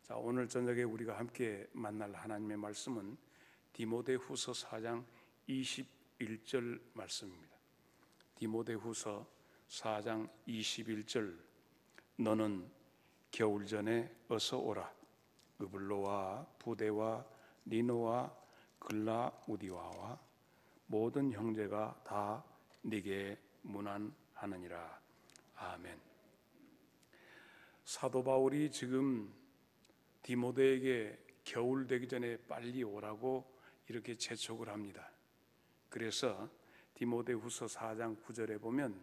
자, 오늘 저녁에 우리가 함께 만날 하나님의 말씀은 디모데후서 4장 21절 말씀입니다. 디모데후서 4장 21절 너는 겨울 전에 어서 오라. 으블로와 부데와 니노와 글라우디와와 모든 형제가 다 네게 문안하느니라. 아멘. 사도 바울이 지금 디모데에게 겨울 되기 전에 빨리 오라고 이렇게 재촉을 합니다. 그래서 디모데후서 4장 9절에 보면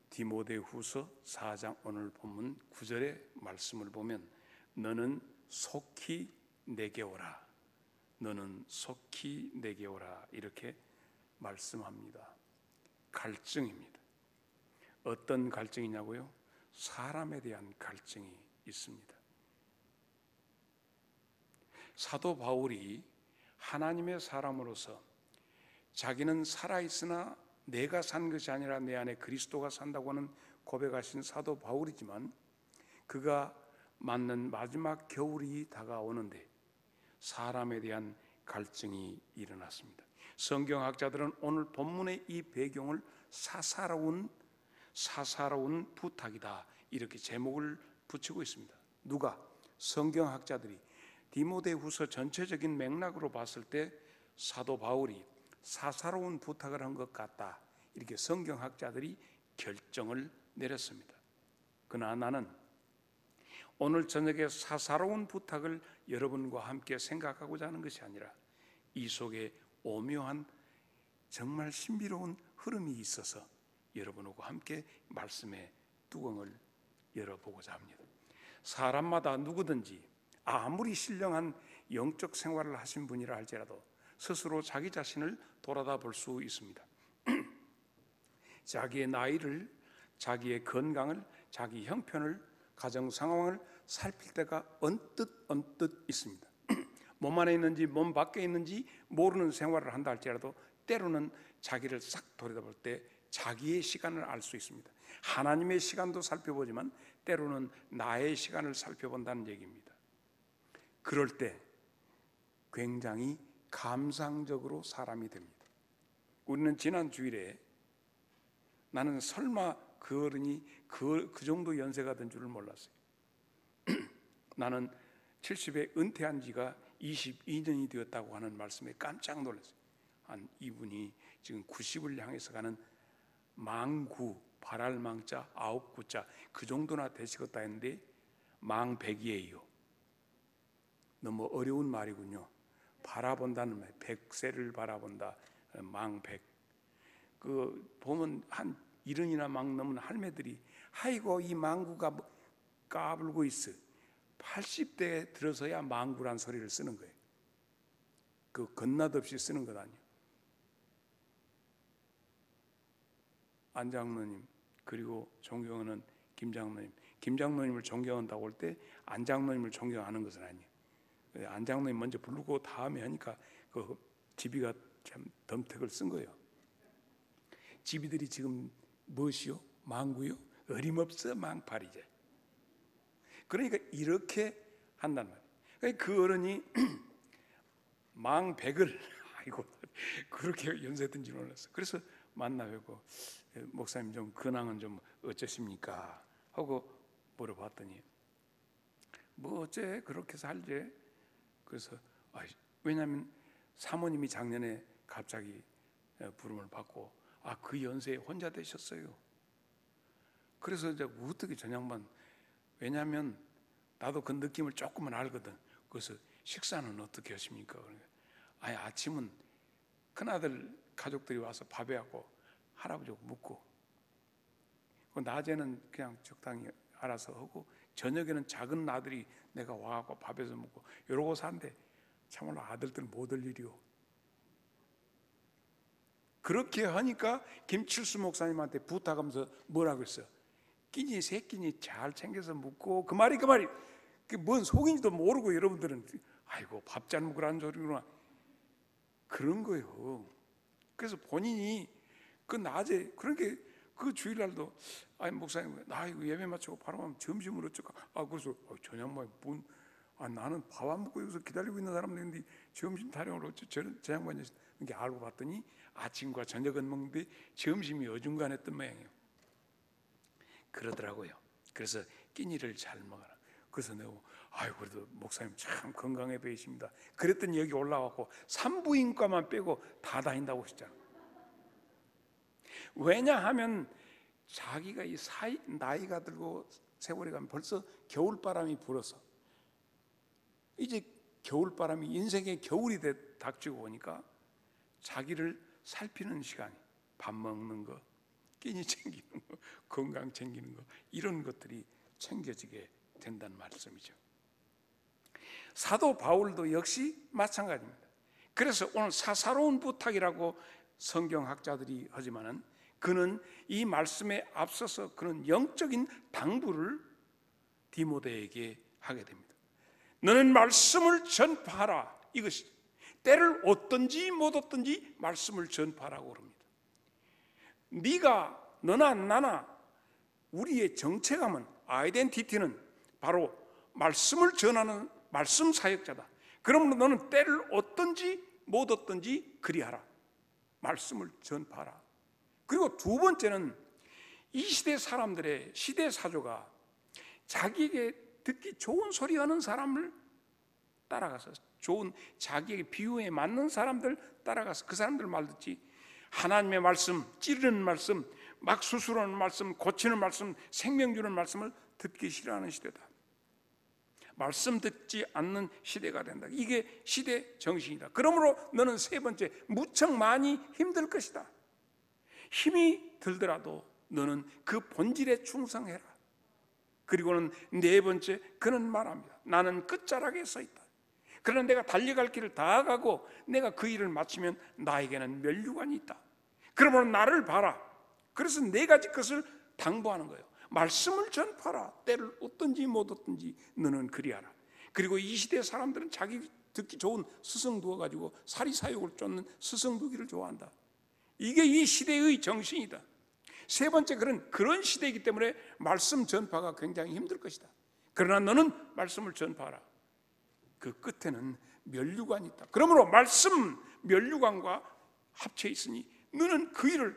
디모데후서 4장 오늘 본문 9절의 말씀을 보면 너는 속히 내게 오라. 너는 속히 내게 오라. 이렇게 말씀합니다. 갈증입니다. 어떤 갈증이냐고요? 사람에 대한 갈증이 있습니다. 사도 바울이 하나님의 사람으로서 자기는 살아있으나 내가 산 것이 아니라 내 안에 그리스도가 산다고 하는 고백하신 사도 바울이지만 그가 맞는 마지막 겨울이 다가오는데 사람에 대한 갈증이 일어났습니다. 성경학자들은 오늘 본문의 이 배경을 사사로운 부탁이다 이렇게 제목을 붙이고 있습니다. 누가? 성경학자들이 디모데후서 전체적인 맥락으로 봤을 때 사도 바울이 사사로운 부탁을 한 것 같다 이렇게 성경학자들이 결정을 내렸습니다. 그러나 나는 오늘 저녁에 사사로운 부탁을 여러분과 함께 생각하고자 하는 것이 아니라 이 속에 오묘한 정말 신비로운 흐름이 있어서 여러분과 함께 말씀의 뚜껑을 열어보고자 합니다. 사람마다 누구든지 아무리 신령한 영적 생활을 하신 분이라 할지라도 스스로 자기 자신을 돌아다 볼 수 있습니다. 자기의 나이를, 자기의 건강을, 자기 형편을, 가정 상황을 살필 때가 언뜻 있습니다. 몸 안에 있는지 몸 밖에 있는지 모르는 생활을 한다 할지라도 때로는 자기를 싹 돌아볼 때 자기의 시간을 알 수 있습니다. 하나님의 시간도 살펴보지만 때로는 나의 시간을 살펴본다는 얘기입니다. 그럴 때 굉장히 감상적으로 사람이 됩니다. 우리는 지난 주일에 나는 설마 그 어른이 그 정도 연세가 된 줄을 몰랐어요. 나는 70에 은퇴한 지가 22년이 되었다고 하는 말씀에 깜짝 놀랐어요. 이분이 지금 90을 향해서 가는 망구, 발할 망자, 9구자 그 정도나 되시겠다 했는데 망백이에요. 너무 어려운 말이군요. 바라본다는 말, 100세를 바라본다. 망백. 그 보면 한 70이나 막 넘은 할매들이 아이고 이 망구가 까불고 있어. 80대에 들어서야 망구란 소리를 쓰는 거예요. 그 건낯없이 쓰는 것 아니에요. 안 장로님 그리고 존경하는 김 장로님, 김 장로님을 존경한다고 할 때 안 장로님을 존경하는 것은 아니에요. 안 장로님 먼저 부르고 다음에 하니까 그 지비가 참 덤택을 쓴 거예요. 지비들이 지금 무엇이요? 망구요? 어림없어 망팔이제. 그러니까 이렇게 한단 말이에요. 그러니까 그 어른이 망백을 아이고 그렇게 연세든 줄 몰랐어. 그래서 만나뵙고 목사님 좀 근황은 좀 어쩌십니까? 하고 물어봤더니 뭐 어째 그렇게 살지? 그래서 왜냐하면 사모님이 작년에 갑자기 부름을 받고 그 연세에 혼자 되셨어요. 그래서 이제 어떻게 저녁만 왜냐하면 나도 그 느낌을 조금은 알거든. 그래서 식사는 어떻게 하십니까? 그러니까 아침은 큰아들 가족들이 와서 밥해갖고 할아버지하고 묵고 낮에는 그냥 적당히 알아서 하고 저녁에는 작은 아들이 내가 와갖고 밥해서 먹고 이러고 산대. 참말로 아들들 못 올 일이요. 그렇게 하니까 김칠수 목사님한테 부탁하면서 뭐라고 했어? 끼니 새끼니 잘 챙겨서 묵고 그 말이 그게 뭔 속인지도 모르고 여러분들은 아이고 밥 잘 먹으라는 소리구나 그런 거예요. 그래서 본인이 그 낮에 그렇게 그 주일날도 아니 목사님, 나 이거 예배 마치고 바로 가면 점심을 어쩔까? 그래서 저 양반이 나는 밥 안 먹고 여기서 기다리고 있는 사람들인데 점심 타령을 어쩌 저 양반이 이렇게 알고 봤더니 아침과 저녁은 먹는데 점심이 어중간했던 모양이에요. 그러더라고요. 그래서 끼니를 잘 먹어라. 그래서 내가 그래도 목사님 참 건강해 보이십니다. 그랬더니 여기 올라와서 산부인과만 빼고 다 다닌다고 하셨잖아. 왜냐하면 자기가 나이가 들고 세월이 가면 벌써 겨울바람이 불어서 이제 겨울바람이 인생의 겨울이 닥치고 오니까 자기를 살피는 시간이 밥 먹는 거, 끼니 챙기는 거, 건강 챙기는 거, 이런 것들이 챙겨지게 된다는 말씀이죠. 사도 바울도 역시 마찬가지입니다. 그래서 오늘 사사로운 부탁이라고 성경학자들이 하지만은 그는 이 말씀에 앞서서 그는 영적인 당부를 디모데에게 하게 됩니다. 너는 말씀을 전파하라. 이것이 때를 얻든지 못 얻든지 말씀을 전파하라고 그럽니다. 네가 너나 나나 우리의 정체감은, 아이덴티티는 바로 말씀을 전하는 말씀 사역자다. 그러므로 너는 때를 얻든지 못 얻든지 그리하라. 말씀을 전파하라. 그리고 두 번째는 이 시대 사람들의 시대 사조가 자기에게 듣기 좋은 소리 하는 사람을 따라가서, 좋은 자기에게 비유에 맞는 사람들 따라가서 그 사람들 말 듣지, 하나님의 말씀, 찌르는 말씀, 막 수술하는 말씀, 고치는 말씀, 생명 주는 말씀을 듣기 싫어하는 시대다. 말씀 듣지 않는 시대가 된다. 이게 시대 정신이다. 그러므로 너는 세 번째, 무척 많이 힘들 것이다. 힘이 들더라도 너는 그 본질에 충성해라. 그리고는 네 번째, 그는 말합니다. 나는 끝자락에 서 있다. 그러나 내가 달려갈 길을 다 가고 내가 그 일을 마치면 나에게는 면류관이 있다. 그러므로 나를 봐라. 그래서 네 가지 것을 당부하는 거예요. 말씀을 전파라. 때를 얻든지 못 얻든지 너는 그리하라. 그리고 이 시대 사람들은 자기 듣기 좋은 스승 두어가지고 사리사욕을 쫓는 스승 두기를 좋아한다. 이게 이 시대의 정신이다. 세 번째, 그런 시대이기 때문에 말씀 전파가 굉장히 힘들 것이다. 그러나 너는 말씀을 전파하라. 그 끝에는 면류관이 있다. 그러므로 말씀 면류관과 합쳐 있으니 너는 그 일을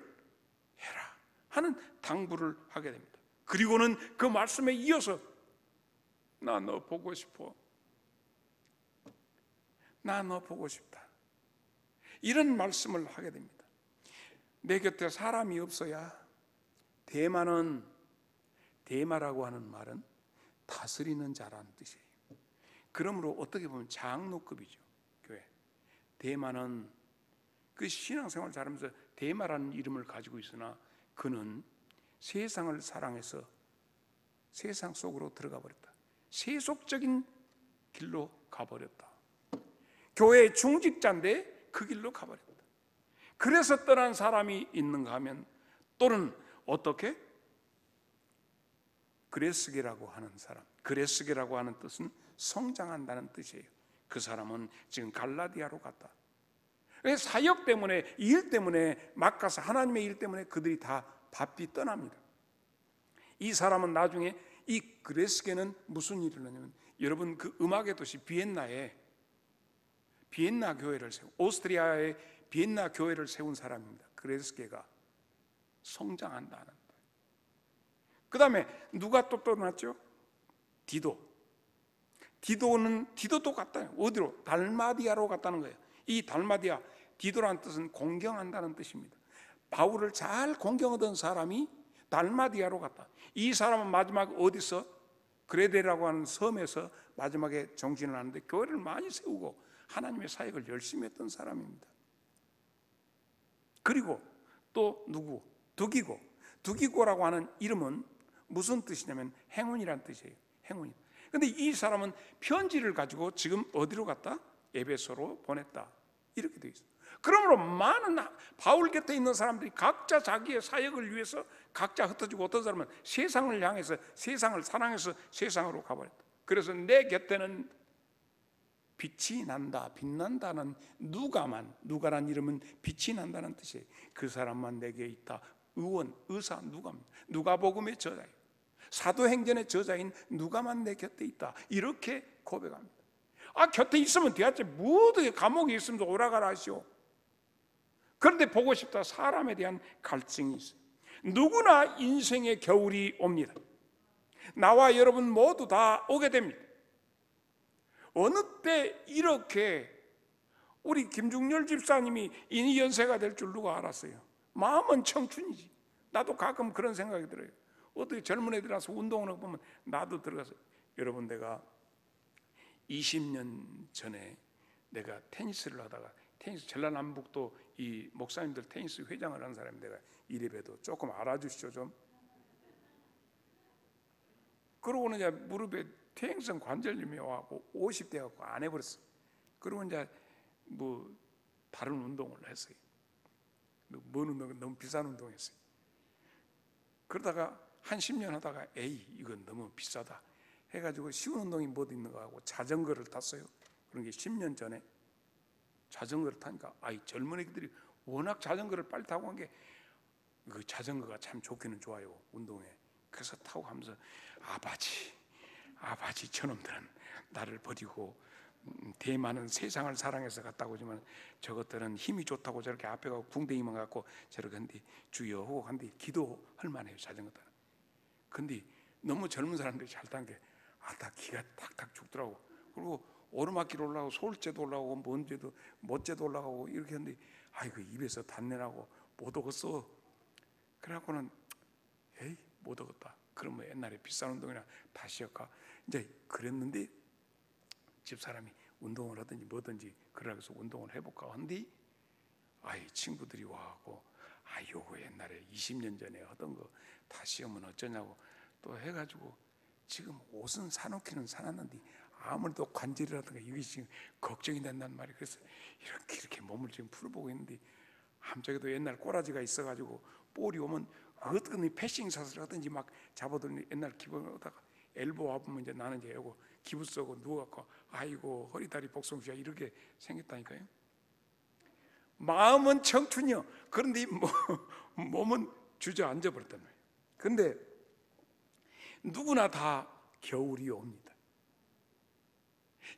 해라 하는 당부를 하게 됩니다. 그리고는 그 말씀에 이어서 나 너 보고 싶어. 나 너 보고 싶다. 이런 말씀을 하게 됩니다. 내 곁에 사람이 없어야 대마라고 하는 말은 다스리는 자라는 뜻이에요. 그러므로 어떻게 보면 장로급이죠. 교회. 대마는 그 신앙생활을 잘하면서 대마라는 이름을 가지고 있으나 그는 세상을 사랑해서 세상 속으로 들어가 버렸다. 세속적인 길로 가버렸다. 교회의 중직자인데 그 길로 가버렸다. 그래서 떠난 사람이 있는가 하면 또는 어떻게? 그레스게라고 하는 사람. 그레스게라고 하는 뜻은 성장한다는 뜻이에요. 그 사람은 지금 갈라디아로 갔다. 사역 때문에, 일 때문에 막 가서 하나님의 일 때문에 그들이 다 바삐 떠납니다. 이 사람은 나중에, 이 그레스게는 무슨 일을 하냐면, 여러분 그 음악의 도시 비엔나 교회를 오스트리아의 비엔나 교회를 세운 사람입니다. 그레스게가 성장한다는 거예요. 그 다음에 누가 또 떠났죠? 디도도 갔다. 어디로? 달마디아로 갔다는 거예요. 이 달마디아, 디도라는 뜻은 공경한다는 뜻입니다. 바울을 잘 공경하던 사람이 달마디아로 갔다. 이 사람은 마지막 어디서? 그레데라고 하는 섬에서 마지막에 정진을 하는데 교회를 많이 세우고 하나님의 사역을 열심히 했던 사람입니다. 그리고 또 누구? 두기고라고 하는 이름은 무슨 뜻이냐면 행운이란 뜻이에요. 행운이. 근데 이 사람은 편지를 가지고 지금 어디로 갔다? 에베소로 보냈다. 이렇게 되어 있어요. 그러므로 많은 바울 곁에 있는 사람들이 각자 자기의 사역을 위해서 각자 흩어지고, 어떤 사람은 세상을 향해서, 세상을 사랑해서 세상으로 가버렸다. 그래서 내 곁에는 빛이 난다, 빛난다는 누가란 이름은 빛이 난다는 뜻이에요. 그 사람만 내게 있다. 의원, 의사 누가복음의 저자예요. 사도행전의 저자인 누가만 내 곁에 있다, 이렇게 고백합니다. 곁에 있으면 대체 모두 감옥에 있으면 오라가라 하시오. 그런데 보고 싶다, 사람에 대한 갈증이 있어요. 누구나 인생의 겨울이 옵니다. 나와 여러분 모두 다 오게 됩니다. 어느 때 이렇게 우리 김중렬 집사님이 이 연세가 될 줄 누가 알았어요? 마음은 청춘이지. 나도 가끔 그런 생각이 들어요. 어떻게 젊은 애들 와서 운동을 하고 보면 나도 들어가서, 여러분 내가 20년 전에 내가 테니스를 하다가, 테니스 전라남북도 이 목사님들 테니스 회장을 하는 사람이 내가 이래봬도 조금 알아주시죠 좀. 그러고는 이제 무릎에 퇴행성 관절염이 와갖고 50대 갖고 안 해버렸어. 그러고 이제 뭐 다른 운동을 했어요. 뭔 운동? 너무 비싼 운동했어요. 그러다가 한 10년 하다가 에이 이건 너무 비싸다 해가지고 쉬운 운동이 뭐 있는가 하고 자전거를 탔어요. 그런 게 10년 전에 자전거를 타니까 젊은 애들이 워낙 자전거를 빨리 타고 간 게, 그 자전거가 참 좋기는 좋아요, 운동에. 그래서 타고 가면서 아바지 저놈들은 나를 버리고 대만은 세상을 사랑해서 갔다 오지만 저것들은 힘이 좋다고 저렇게 앞에 가고 궁뎅이만 갖고 저렇게 한데 주여 하고 한데 기도할 만해요, 자전거 타는. 근데 너무 젊은 사람들이 잘 탄 게 다 기가 탁탁 죽더라고. 그리고 오르막길 올라가고 서울제도 올라가고 먼제도 멋제도 올라가고 이렇게 했는데 그 입에서 단내나고 못 오겠어. 그래갖고는 에이 못 오겠다. 그러면 옛날에 비싼 운동이나 다시 할까 이제 그랬는데, 집사람이 운동을 하든지 뭐든지 그러고서 운동을 해볼까 한디 친구들이 와갖고 요거 옛날에 20년 전에 하던 거 다시 하면 어쩌냐고 또 해가지고, 지금 옷은 사놓기는 사놨는데 아무래도 관절이라든가 이게 지금 걱정이 된단 말이에요. 그래서 이렇게 몸을 지금 풀어보고 있는데, 한쪽에도 옛날 꼬라지가 있어가지고 볼이 오면 어떤 패싱 샷을 하든지 막 잡아들니 옛날 기분을 하다가 엘보 와보면 이제 나는 이제 요거 기부 쓰고 누워갖고 허리 다리 복숭지가 이렇게 생겼다니까요. 마음은 청춘이요. 그런데 몸은 주저앉아 버렸단 말이에요. 근데 누구나 다 겨울이 옵니다.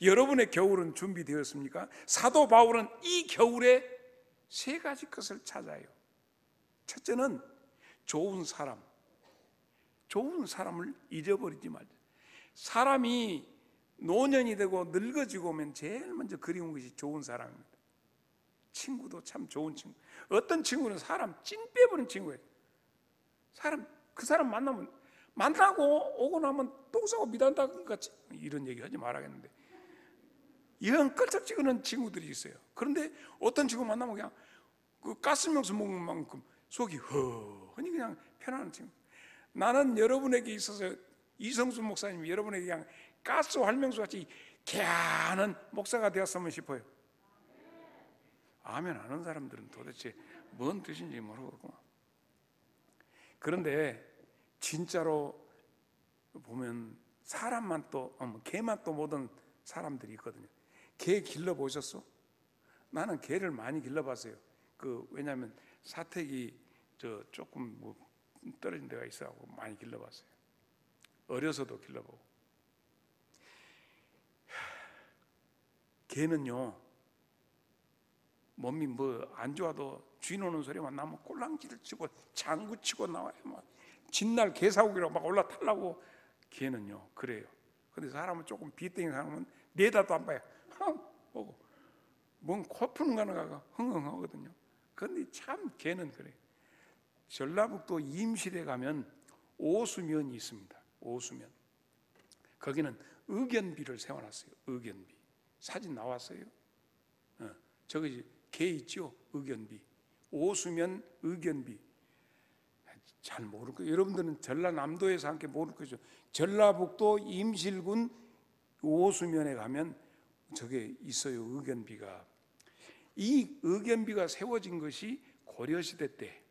여러분의 겨울은 준비되었습니까? 사도 바울은 이 겨울에 3가지 것을 찾아요. 첫째는 좋은 사람을 잊어버리지 말자. 사람이 노년이 되고 늙어지고 오면 제일 먼저 그리운 것이 좋은 사람입니다. 친구도 참 좋은 친구. 어떤 친구는 사람 찐 빼버린 친구예요. 그 사람 만나고 오고 나면 똥 싸고 미단다 같이, 이런 얘기 하지 말아야겠는데, 영 끌쩍지근한 친구들이 있어요. 그런데 어떤 친구 만나면 그냥 그 가스명수 먹는 만큼 속이 허하니 그냥 편안한 친구. 나는 여러분에게 있어서 이성수 목사님이 여러분에게 그냥 가스 활명수 같이 개하는 목사가 되었으면 싶어요. 아멘 하는 사람들은 도대체 뭔 뜻인지 모르겠구만. 그런데 진짜로 보면 사람만 또 개만 또 모든 사람들이 있거든요. 개 길러보셨어? 나는 개를 많이 길러봤어요. 왜냐하면 사택이 조금 떨어진 데가 있어서 많이 길러봤어요. 어려서도 길러보고. 개는요, 몸이 안 좋아도 쥐 노는 소리만 나면 꼴랑지를 치고 장구 치고 나와요. 막 진날 개사고기라고 막 올라타려고. 개는요 그래요. 근데 사람은 조금 비땡이 사람은 내다도 안 봐요. 보고 뭔 코 푸는 거나 흥흥하거든요. 그런데 참 개는 그래요. 전라북도 임실에 가면 오수면이 있습니다. 오수면. 거기는 의견비를 세워놨어요. 의견비. 사진 나왔어요. 저기 개 있죠? 의견비. 오수면 의견비. 잘 모를 거예요. 여러분들은 전라남도에서 함께 모를 거죠. 전라북도 임실군 오수면에 가면 저게 있어요. 의견비가. 이 의견비가 세워진 것이 고려시대 때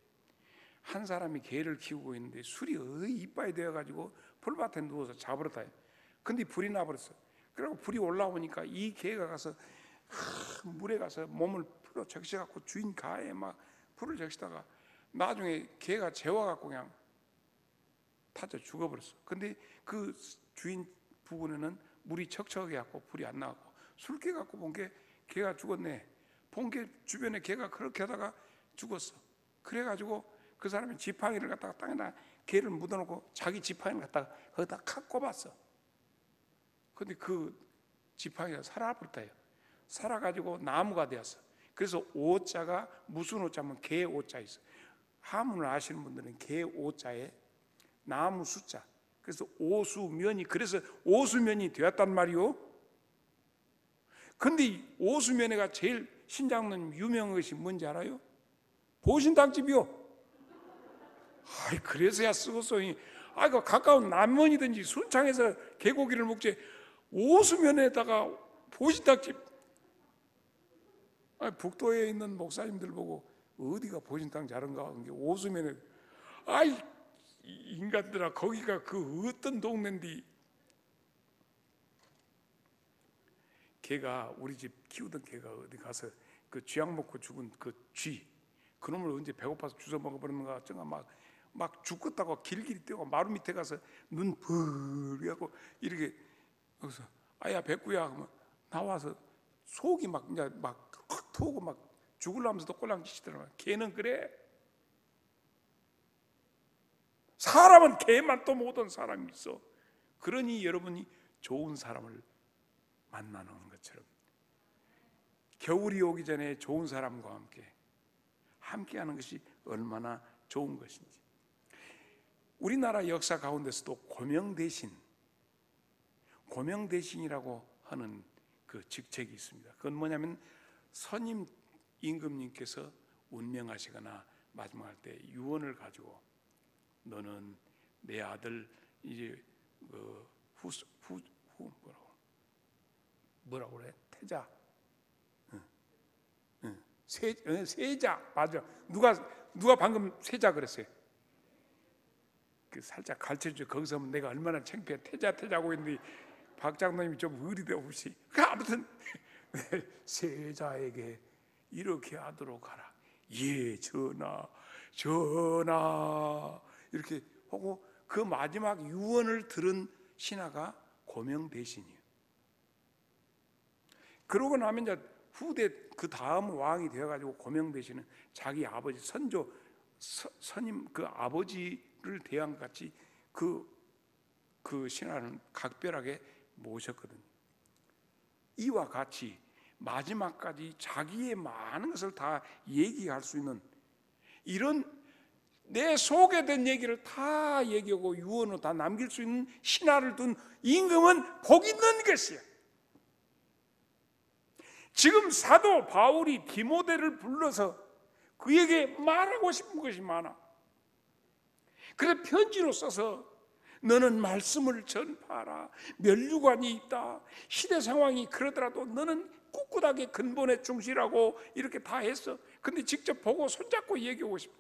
한 사람이 개를 키우고 있는데 술이 이빠이 되어가지고 풀밭에 누워서 자버렸다. 근데 불이 나버렸어. 그리고 불이 올라오니까 이 개가 가서 물에 가서 몸을 풀어 적셔갖고 주인 가에 막 불을 적시다가 나중에 개가 재워갖고 그냥 타져 죽어버렸어. 근데 그 주인 부근에는 물이 척척하게 갖고 불이 안 나왔고 술 깨갖고 본 게 개가 죽었네. 본 게 주변에 개가 그렇게 하다가 죽었어. 그래가지고 그 사람이 지팡이를 갖다가 땅에다 개를 묻어놓고 자기 지팡이를 갖다가 거기다 칵 꼽았어. 근데 그 지팡이가 살아버렸다요. 살아가지고 나무가 되었어. 그래서 오자가 무슨 오자면 개 오자 있어. 한문을 아시는 분들은 개 오자에 나무 숫자. 그래서 오수면이, 그래서 오수면이 되었단 말이요. 근데 오수면회가 제일 신장로님 유명한 것이 뭔지 알아요? 보신탕집이요. 아이, 그래서야 쓰겠어. 그 가까운 남원이든지 순창에서 개고기를 먹지 오수면에다가 보신탕집. 북도에 있는 목사님들 보고 어디가 보신탕 잘한가 하는 게 오수면에. 아이, 인간들아, 거기가 그 어떤 동네인데. 개가, 우리 집 키우던 개가 어디 가서 그 쥐약 먹고 죽은 그 쥐, 그놈을 언제 배고파서 주워 먹어버렸는가, 정말 막 죽겠다고 길길이 뛰고 마루 밑에 가서 눈 벌리하고 이렇게, 그래서 아야 백구야 하면 나와서 속이 막 이제 막 토고 막 죽으려면서도 꼴랑지시더라고요. 개는 그래. 사람은 개만 또 모든 사람이 있어. 그러니 여러분이 좋은 사람을 만나는 것처럼 겨울이 오기 전에 좋은 사람과 함께하는 것이 얼마나 좋은 것인지. 우리나라 역사 가운데서도 고명대신이라고 하는 그 직책이 있습니다. 그건 뭐냐면 선임 임금님께서 운명하시거나 마지막할 때 유언을 가지고 너는 내 아들 이제 뭐라고 그래? 태자, 세자, 맞아. 누가 방금 세자 그랬어요? 그 살짝 가르쳐줘. 거기서 하면 내가 얼마나 창피해. 태자고 했는데 박 장로님이 좀 의리대 없이. 아무튼 세자에게 이렇게 하도록 하라. 예, 전하 이렇게 하고 그 마지막 유언을 들은 신하가 고명대신이에요. 그러고 나면 이제 후대 그 다음 왕이 되어가지고 고명대신은 자기 아버지 선조 선임 그 아버지를 대왕같이 그 신하는 각별하게 모셨거든요. 이와 같이 마지막까지 자기의 많은 것을 다 얘기할 수 있는, 이런 내 속에 든 얘기를 다 얘기하고 유언을 다 남길 수 있는 신하를 둔 임금은 복 있는 것이야. 지금 사도 바울이 디모데를 불러서 그에게 말하고 싶은 것이 많아. 그래서 편지로 써서 너는 말씀을 전파하라. 면류관이 있다. 시대 상황이 그러더라도 너는 꿋꿋하게 근본에 충실하고 이렇게 다 했어. 근데 직접 보고 손잡고 얘기하고 싶어.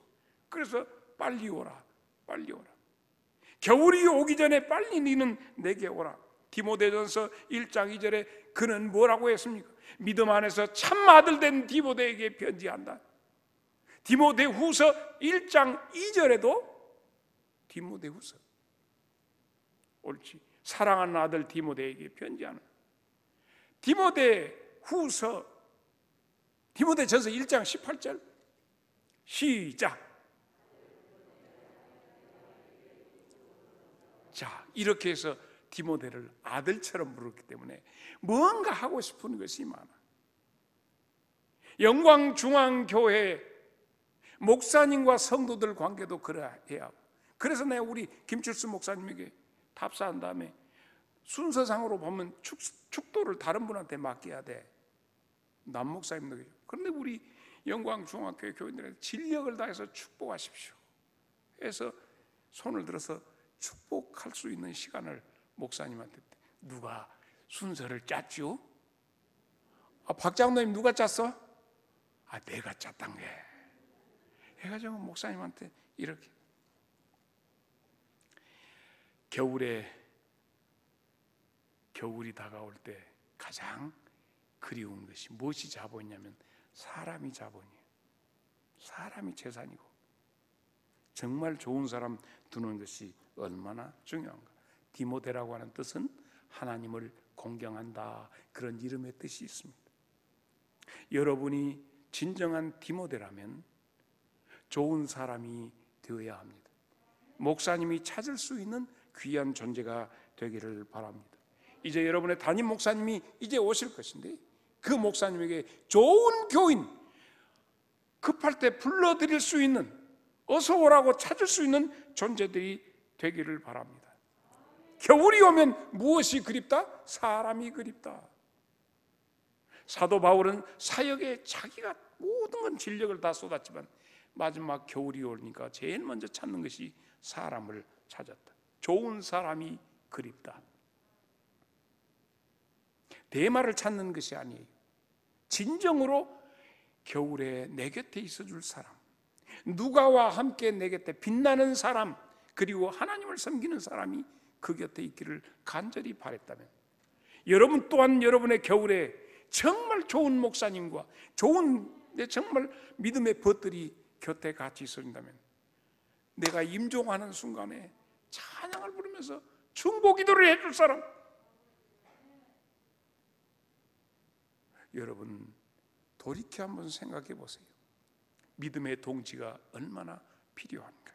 그래서 빨리 오라. 겨울이 오기 전에 빨리 너는 내게 오라. 디모데전서 1장 2절에 그는 뭐라고 했습니까? 믿음 안에서 참 아들 된 디모데에게 편지한다. 디모데후서 1장 2절에도 디모데후서, 옳지, 사랑하는 아들 디모데에게 편지하는. 디모데전서 1장 18절 시작. 자, 이렇게 해서 디모데를 아들처럼 부르기 때문에 뭔가 하고 싶은 것이 많아. 영광중앙교회 목사님과 성도들 관계도 그래야 하고, 그래서 내가 우리 김철수 목사님에게 답사한 다음에 순서상으로 보면 축도를 다른 분한테 맡겨야 돼. 남 목사님도 그래요. 그런데 우리 영광중앙교회 교인들에게 진력을 다해서 축복하십시오 해서 손을 들어서 축복할 수 있는 시간을 목사님한테. 누가 순서를 짰죠? 박 장로님 누가 짰어? 내가 짰단 게 해가지고 목사님한테 이렇게. 겨울이 다가올 때 가장 그리운 것이 무엇이 자본이냐면 사람이 자본이에요. 사람이 재산이고 정말 좋은 사람 두는 것이 얼마나 중요한가. 디모데라고 하는 뜻은 하나님을 공경한다, 그런 이름의 뜻이 있습니다. 여러분이 진정한 디모데라면 좋은 사람이 되어야 합니다. 목사님이 찾을 수 있는 귀한 존재가 되기를 바랍니다. 이제 여러분의 담임 목사님이 이제 오실 것인데 그 목사님에게 좋은 교인, 급할 때 불러드릴 수 있는, 어서 오라고 찾을 수 있는 존재들이 되기를 바랍니다. 겨울이 오면 무엇이 그립다? 사람이 그립다. 사도 바울은 사역에 자기가 모든 건 진력을 다 쏟았지만 마지막 겨울이 오니까 제일 먼저 찾는 것이 사람을 찾았다. 좋은 사람이 그립다. 대마를 찾는 것이 아니에요. 진정으로 겨울에 내 곁에 있어줄 사람, 누가와 함께 내 곁에 빛나는 사람, 그리고 하나님을 섬기는 사람이 그 곁에 있기를 간절히 바랬다면, 여러분 또한 여러분의 겨울에 정말 좋은 목사님과 좋은 정말 믿음의 벗들이 곁에 같이 있어준다면, 내가 임종하는 순간에 찬양을 부르면서 중보 기도를 해줄 사람, 여러분 돌이켜 한번 생각해 보세요. 믿음의 동지가 얼마나 필요한가.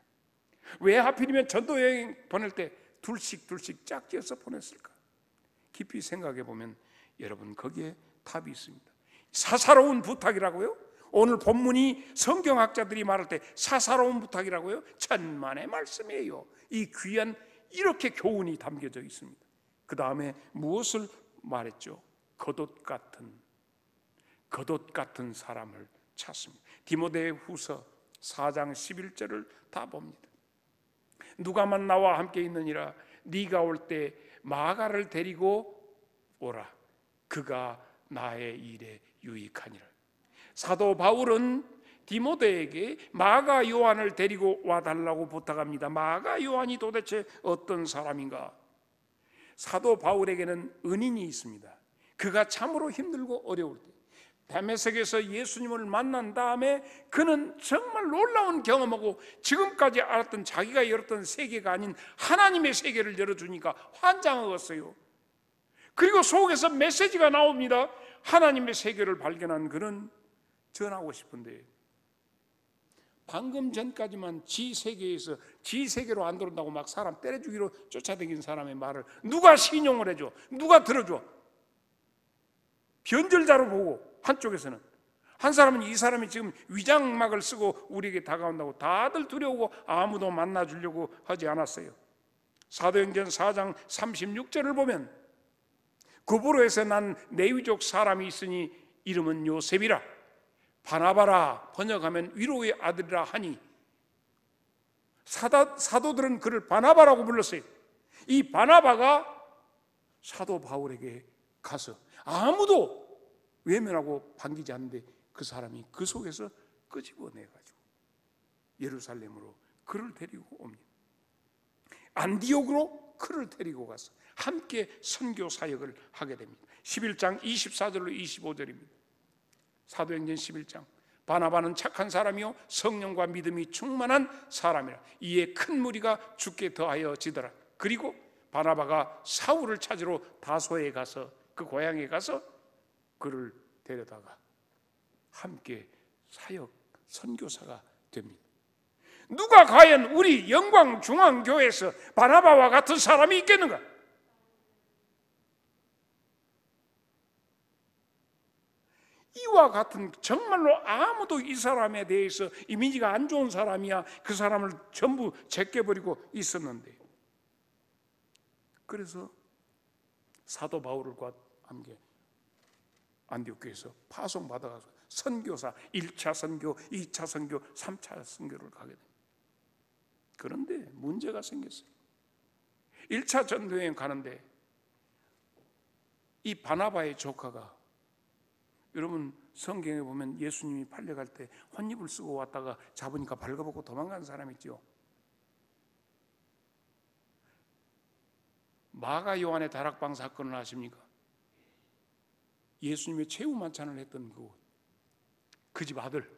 왜 하필이면 전도 여행 보낼 때 둘씩 짝지어서 보냈을까? 깊이 생각해 보면 여러분 거기에 답이 있습니다. 사사로운 부탁이라고요? 오늘 본문이 성경학자들이 말할 때 사사로운 부탁이라고요? 천만의 말씀이에요. 이 귀한 이렇게 교훈이 담겨져 있습니다. 그 다음에 무엇을 말했죠? 겉옷 같은 사람을 찾습니다. 디모데 후서 4장 11절을 다 봅니다. 누가만 나와 함께 있느니라. 네가 올 때 마가를 데리고 오라. 그가 나의 일에 유익하니라. 사도 바울은 디모데에게 마가 요한을 데리고 와달라고 부탁합니다. 마가 요한이 도대체 어떤 사람인가? 사도 바울에게는 은인이 있습니다. 그가 참으로 힘들고 어려울 때 다메섹에서 예수님을 만난 다음에 그는 정말 놀라운 경험하고 지금까지 알았던 자기가 열었던 세계가 아닌 하나님의 세계를 열어주니까 환장하였어요. 그리고 속에서 메시지가 나옵니다. 하나님의 세계를 발견한 그는 전하고 싶은데, 방금 전까지만 지 세계에서 지 세계로 안 들어온다고 막 사람 때려주기로 쫓아다닌 사람의 말을 누가 신용을 해줘? 누가 들어줘? 변절자로 보고, 한쪽에서는 한 사람은 이 사람이 지금 위장막을 쓰고 우리에게 다가온다고 다들 두려우고 아무도 만나주려고 하지 않았어요. 사도행전 4장 36절을 보면 구브로에서 난 레위족 사람이 있으니 이름은 요셉이라. 바나바라 번역하면 위로의 아들이라 하니, 사도들은 그를 바나바라고 불렀어요. 이 바나바가 사도 바울에게 가서 아무도 외면하고 반기지 않는데 그 사람이 그 속에서 끄집어내가지고 예루살렘으로 그를 데리고 옵니다. 안디옥으로 그를 데리고 가서 함께 선교 사역을 하게 됩니다. 11장 24절로 25절입니다. 사도행전 11장. 바나바는 착한 사람이요 성령과 믿음이 충만한 사람이라. 이에 큰 무리가 주께 더하여 지더라. 그리고 바나바가 사울을 찾으러 다소에 가서, 그 고향에 가서 그를 데려다가 함께 사역 선교사가 됩니다. 누가 과연 우리 영광중앙교회에서 바나바와 같은 사람이 있겠는가? 이와 같은, 정말로 아무도 이 사람에 대해서 이미지가 안 좋은 사람이야, 그 사람을 전부 제껴버리고 있었는데, 그래서 사도 바울과 함께 안디옥교에서 파송받아가서 선교사 1차 선교, 2차 선교, 3차 선교를 가게 됩니다. 그런데 문제가 생겼어요. 1차 전도여행 가는데 이 바나바의 조카가, 여러분 성경에 보면 예수님이 팔려갈 때 혼입을 쓰고 왔다가 잡으니까 발가벗고 도망간 사람 있죠. 마가 요한의 다락방 사건을 아십니까? 예수님의 최후 만찬을 했던 그 집 아들,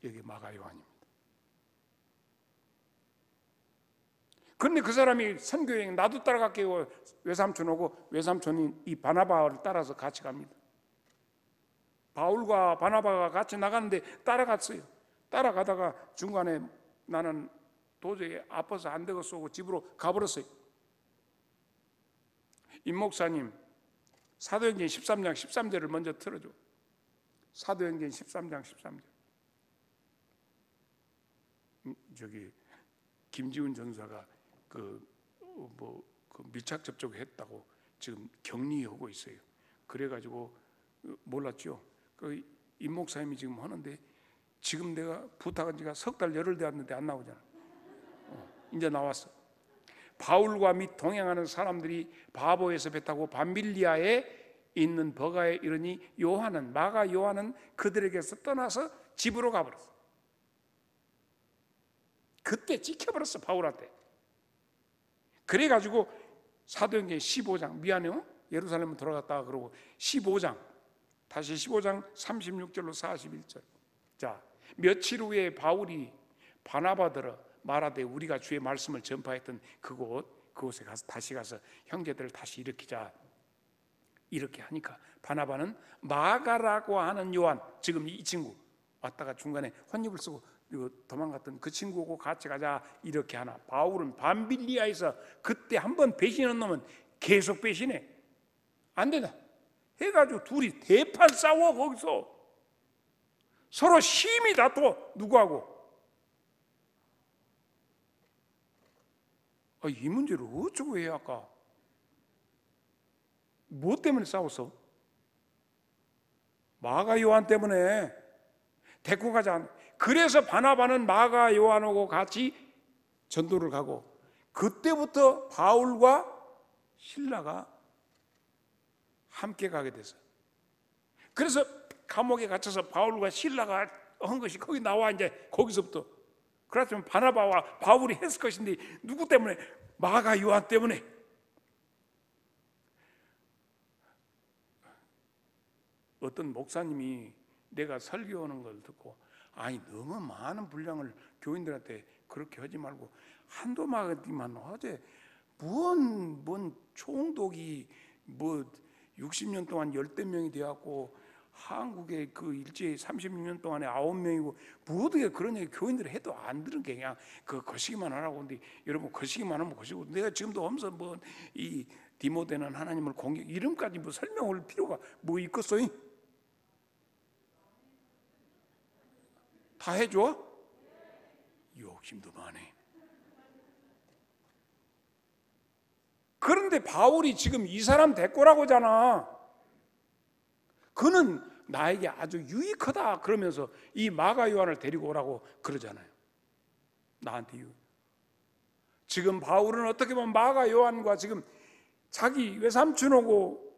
여기 마가 요한입니다. 근데 그 사람이 선교여행 나도 따라갈게요. 외삼촌 오고 외삼촌이 이 바나바를 따라서 같이 갑니다. 바울과 바나바가 같이 나가는데 따라갔어요. 따라가다가 중간에 나는 도저히 아파서 안 되겠어 하고 집으로 가버렸어요. 임 목사님 사도행전 13장 13절을 먼저 틀어줘. 사도행전 13장 13절. 저기 김지훈 전사가 그 밀착 접촉했다고 지금 격리하고 있어요. 그래가지고 몰랐죠. 임 목사님이 지금 하는데 지금 내가 부탁한 지가 석 달 열흘 되었는데 안 나오잖아. 이제 나왔어. 바울과 및 동행하는 사람들이 바보에서 배 타고 밤빌리아에 있는 버가에 이르니 마가 요한은 그들에게서 떠나서 집으로 가버렸어. 그때 찍혀버렸어, 바울한테. 그래가지고 사도행전 15장 미안해요. 예루살렘 돌아갔다가 그러고 15장 다시 15장 36절로 41절. 자, 며칠 후에 바울이 바나바더러 말하되 우리가 주의 말씀을 전파했던 그곳에 가서 다시 가서 형제들을 다시 일으키자. 이렇게 하니까 바나바는 마가라고 하는 요한, 지금 이 친구 왔다가 중간에 혼입을 쓰고 도망갔던 그 친구하고 같이 가자 이렇게 하나. 바울은 밤빌리아에서 그때 한번 배신한 놈은 계속 배신해. 안 된다 해가지고 둘이 대판 싸워. 거기서 서로 심히 다퉈. 누구하고? 이 문제를 어쩌고 해야 할까? 뭐 때문에 싸웠어? 마가 요한 때문에 데리고 가자. 그래서 바나바는 마가 요한하고 같이 전도를 가고 그때부터 바울과 실라가 함께 가게 됐어요. 그래서 감옥에 갇혀서 바울과 실라가 한 것이 거기 나와. 이제 거기서부터 그렇다면 바나바와 바울이 했을 것인데 누구 때문에? 마가 요한 때문에. 어떤 목사님이 내가 설교하는 걸 듣고 너무 많은 분량을 교인들한테 그렇게 하지 말고 한두 마디만 하재. 뭔 총독이 60년 동안 10대 명이 되었고 한국에 그 일제히 36년 동안에 9명이고 어떻게 그런 얘기 교인들이 해도 안 들은 게 그냥 거시기만 하라고. 근데 여러분 거시기만 하면 거시고 내가 지금도 하면서 이 디모데는 하나님을 공격 이름까지 설명할 필요가 있겠어요? 다 해줘? 욕심도 많네. 그런데 바울이 지금 이 사람 데꼬라고 하잖아. 그는 나에게 아주 유익하다 그러면서 이 마가 요한을 데리고 오라고 그러잖아요. 나한테 지금 바울은 어떻게 보면 마가 요한과 지금 자기 외삼촌하고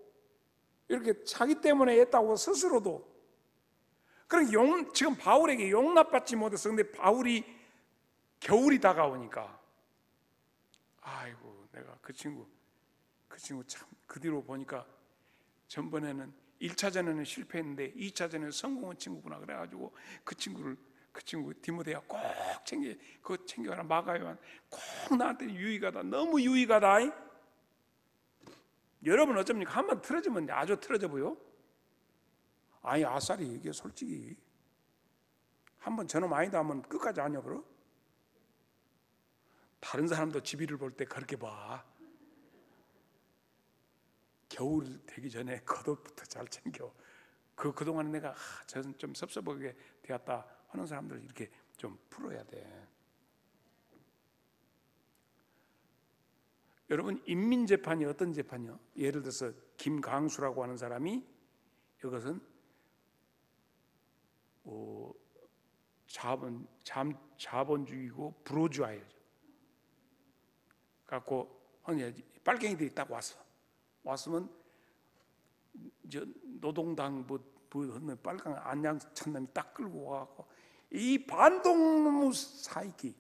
이렇게 자기 때문에 했다고 스스로도. 그럼 지금 바울에게 용납받지 못해서. 근데 바울이 겨울이 다가오니까 내가 그 친구 참 그 뒤로 보니까 전번에는 1차전에는 실패했는데 2차전에는 성공한 친구구나. 그래가지고 그 친구 디모데야 꼭 챙겨가라. 마가 요한 꼭 나한테 유익하다. 너무 유익하다. 여러분 어쩝니까? 한번 틀어지면 아주 틀어져 보여? 아싸리 이게 솔직히 한번 저놈 아니다 하면 끝까지 아니야 그럼? 다른 사람도 집이를 볼 때 그렇게 봐. 겨울 되기 전에 겉옷부터 잘 챙겨. 그동안에 내가 저는 좀 섭섭하게 되었다 하는 사람들 이렇게 좀 풀어야 돼. 여러분 인민재판이 어떤 재판이요? 예를 들어서 김강수라고 하는 사람이 이것은 자본주의고 불호주의죠. 갖고 빨갱이들이 딱 왔으면 노동당 빨강 안양 찬남이 딱 끌고 와갖고 이 반동 사이기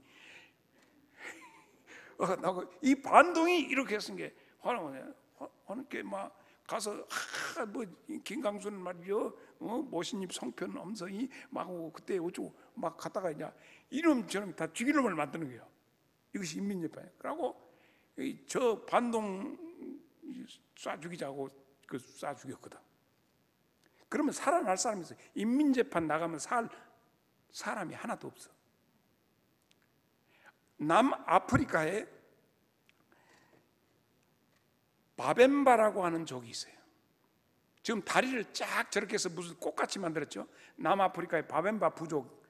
이 반동이 이렇게 쓴 게 하는 게 막 가서 김강수는 말이죠. 모신입 성편 음성이 막 오고 그때 어쩌고 막 갔다가 이제 이름처럼 다 죽일 놈을 만드는 거예요. 이것이 인민재판이에요. 그러고 저 반동 쏴 죽이자고 쏴 죽였거든. 그러면 살아날 사람이 있어요. 인민재판 나가면 살 사람이 하나도 없어. 남아프리카에 바벤바라고 하는 족이 있어요. 지금 다리를 쫙 저렇게 해서 무슨 꽃같이 만들었죠. 남아프리카의 바벤바 부족.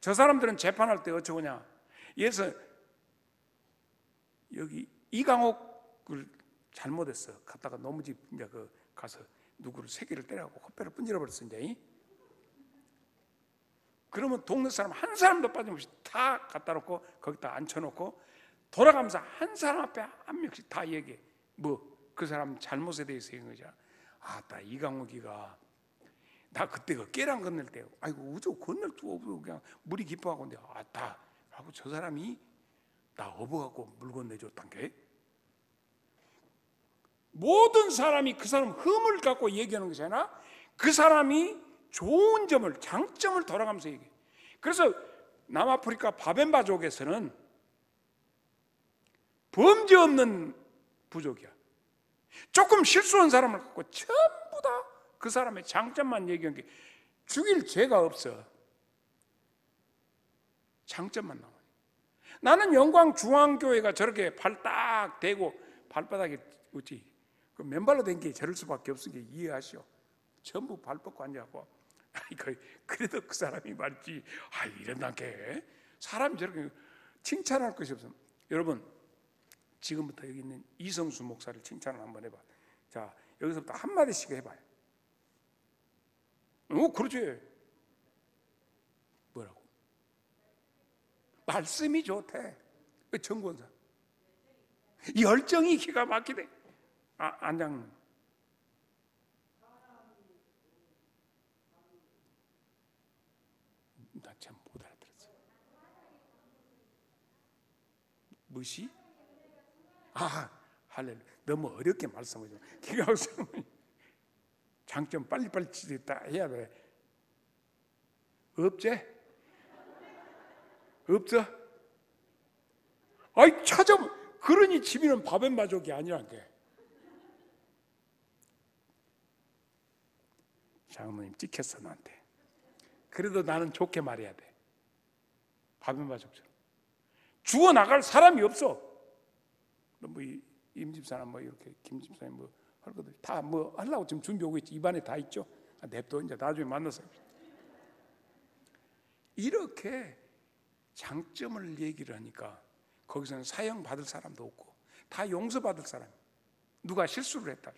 저 사람들은 재판할 때 어쩌냐. 그래서 여기 이강옥을 잘못했어. 갔다가 노무집 이제 가서 누구를 새끼를 때려갖고 코뼈를 분질러 버렸어 이제. 그러면 동네 사람 한 사람도 빠짐없이 다 갖다 놓고 거기다 앉혀놓고 돌아가면서 한 사람 앞에 한 명씩 다 얘기해. 뭐 그 사람 잘못에 대해서 얘기한 거잖아. 아따 이강욱이가 나 그때 그 깨랑 건널 때 아이고 우저 건널 수 없어 그냥 물이 깊어가고 근데 아따 하고 저 사람이 나 업어갖고 물 건네줬단 게 모든 사람이 그 사람 흠을 갖고 얘기하는 것이잖아. 그 사람이 좋은 점을 장점을 돌아가면서 얘기해. 그래서 남아프리카 바벤바족에서는 범죄 없는 부족이야. 조금 실수한 사람을 갖고 전부 다 그 사람의 장점만 얘기한 게 죽일 죄가 없어. 장점만 나와요. 나는 영광중앙교회가 저렇게 발 딱 대고 발바닥에 어찌 그 맨발로 된 게 저럴 수밖에 없으니까 이해하시오. 전부 발 뻗고 앉아갖고 그래도 그 사람이 말이지 이런단 게 사람이 저렇게 칭찬할 것이 없어. 여러분 지금부터 여기 있는 이성수 목사를 칭찬을 한번 해봐. 자 여기서부터 한마디씩 해봐요. 그렇지. 뭐라고? 말씀이 좋대. 정권사 열정이 기가 막히대. 안장 나 참 못 알아들었어. 무시? 할렐루야. 너무 어렵게 말씀하죠. 기가 막히면 장점 빨리빨리 다 해야 돼. 없제? 없어? 찾아. 그러니 집이는 바벤바족이 아니란 게. 장모님 찍혔어 나한테. 그래도 나는 좋게 말해야 돼. 바벤바족처럼 죽어나갈 사람이 없어. 뭐 임집사나 뭐 이렇게 김집사님 뭐 할 것들 다 뭐 하려고 지금 준비하고 있지. 입안에 다 있죠. 냅둬 이제 나중에 만나서. 이렇게 장점을 얘기를 하니까 거기서는 사형 받을 사람도 없고 다 용서받을 사람. 누가 실수를 했다.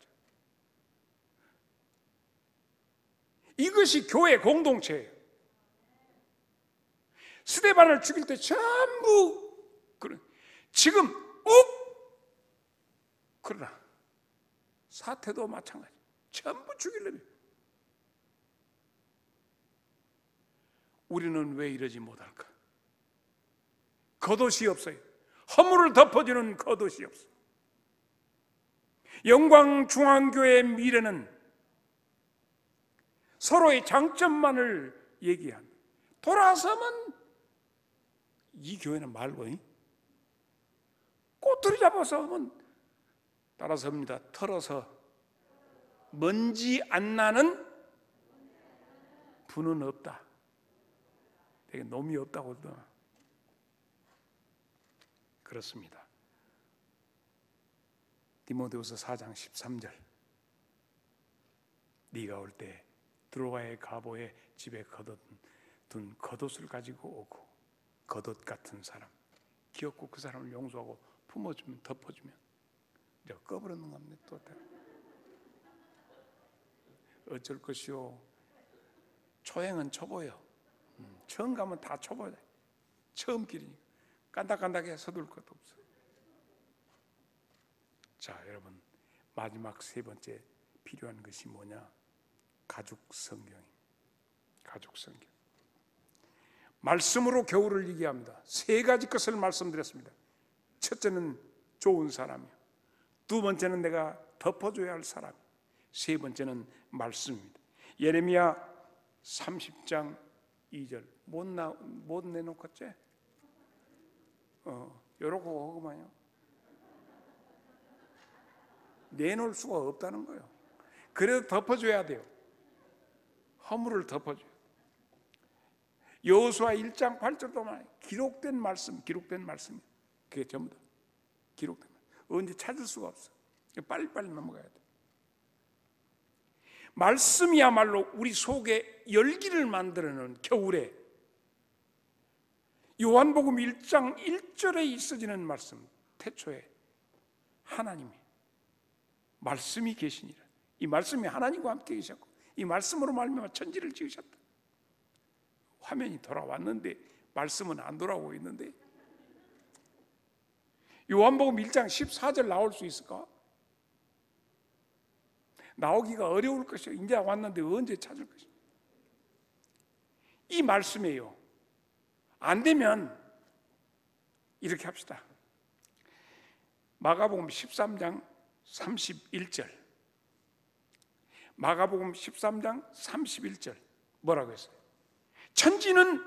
이것이 교회 공동체예요. 스데반을 죽일 때 전부 지금 그러나 사태도 마찬가지. 전부 죽이려면 우리는 왜 이러지 못할까? 겉옷이 없어요. 허물을 덮어주는 겉옷이 없어. 영광중앙교회의 미래는 서로의 장점만을 얘기한. 돌아서면 이 교회는 말고 꼬투리 잡아서 하면 따라서입니다. 털어서 먼지 안 나는 부는 없다. 되게 놈이 없다고 그러더라. 그렇습니다. 디모데후서 4장 13절 네가 올 때 드로아의 가보의 집에 둔 겉옷을 가지고 오고 겉옷 같은 사람 귀엽고 그 사람을 용서하고 품어주면 덮어주면 이제 꺼버리는 겁니다. 또 어쩔 것이요. 초행은 초보요. 처음 가면 다 초보야. 처음 길이니까 깐닥깐닥해 서둘 것도 없어. 자 여러분 마지막 세 번째 필요한 것이 뭐냐? 가죽 성경입니다. 가죽 성경. 말씀으로 겨울을 이기게 합니다. 세 가지 것을 말씀드렸습니다. 첫째는 좋은 사람이요. 두 번째는 내가 덮어줘야 할 사람. 세 번째는 말씀입니다. 예레미야 30장 2절 못 내놓겠지? 요러고 하고만요. 내놓을 수가 없다는 거예요. 그래도 덮어줘야 돼요. 허물을 덮어줘요. 여호수아 1장 8절도 말해요. 기록된 말씀이에요. 그게 전부 다 기록된 말씀. 언제 찾을 수가 없어. 빨리빨리 넘어가야 돼. 말씀이야말로 우리 속에 열기를 만들어내는 겨울에 요한복음 1장 1절에 있어지는 말씀, 태초에 하나님이 말씀이 계시니라. 이 말씀이 하나님과 함께 계셨고 이 말씀으로 말미암아 천지를 지으셨다. 화면이 돌아왔는데 말씀은 안 돌아오고 있는데 요한복음 1장 14절 나올 수 있을까? 나오기가 어려울 것이요. 이제 왔는데 언제 찾을 것이요. 이 말씀이에요. 안 되면 이렇게 합시다. 마가복음 13장 31절. 마가복음 13장 31절 뭐라고 했어요? 천지는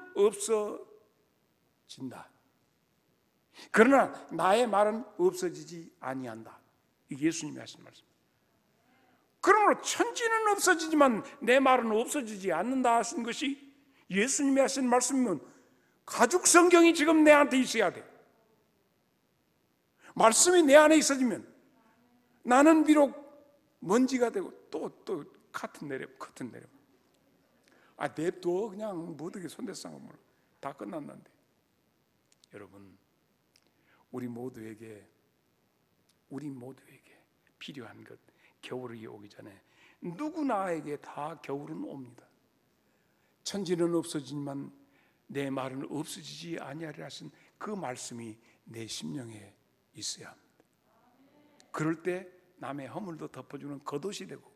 없어진다. 그러나 나의 말은 없어지지 아니한다. 이게 예수님이 하신 말씀. 그러므로 천지는 없어지지만 내 말은 없어지지 않는다 하신 것이 예수님이 하신 말씀이면 가죽 성경이 지금 내한테 있어야 돼. 말씀이 내 안에 있어지면 나는 비록 먼지가 되고 또 커튼 내려. 냅둬 그냥 못하게 손대상으로 다 끝났는데. 여러분 우리 모두에게 필요한 것, 겨울이 오기 전에 누구나에게 다 겨울은 옵니다. 천지는 없어지지만 내 말은 없어지지 아니하리라 하신 그 말씀이 내 심령에 있어야 합니다. 그럴 때 남의 허물도 덮어주는 겉옷이 되고,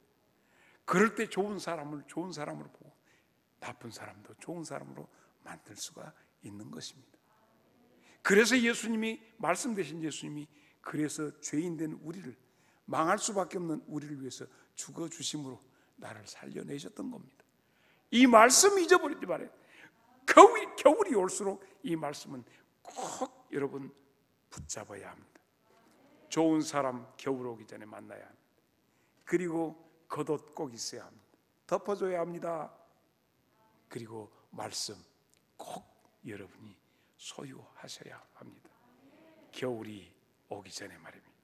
그럴 때 좋은 사람을 좋은 사람으로 보고 나쁜 사람도 좋은 사람으로 만들 수가 있는 것입니다. 그래서 예수님이 말씀되신 예수님이 그래서 죄인된 우리를, 망할 수밖에 없는 우리를 위해서 죽어주심으로 나를 살려내셨던 겁니다. 이 말씀 잊어버리지 말아요. 겨울이 올수록 이 말씀은 꼭 여러분 붙잡아야 합니다. 좋은 사람 겨울 오기 전에 만나야 합니다. 그리고 겉옷 꼭 있어야 합니다. 덮어줘야 합니다. 그리고 말씀 꼭 여러분이 소유하셔야 합니다. 겨울이 오기 전에 말입니다.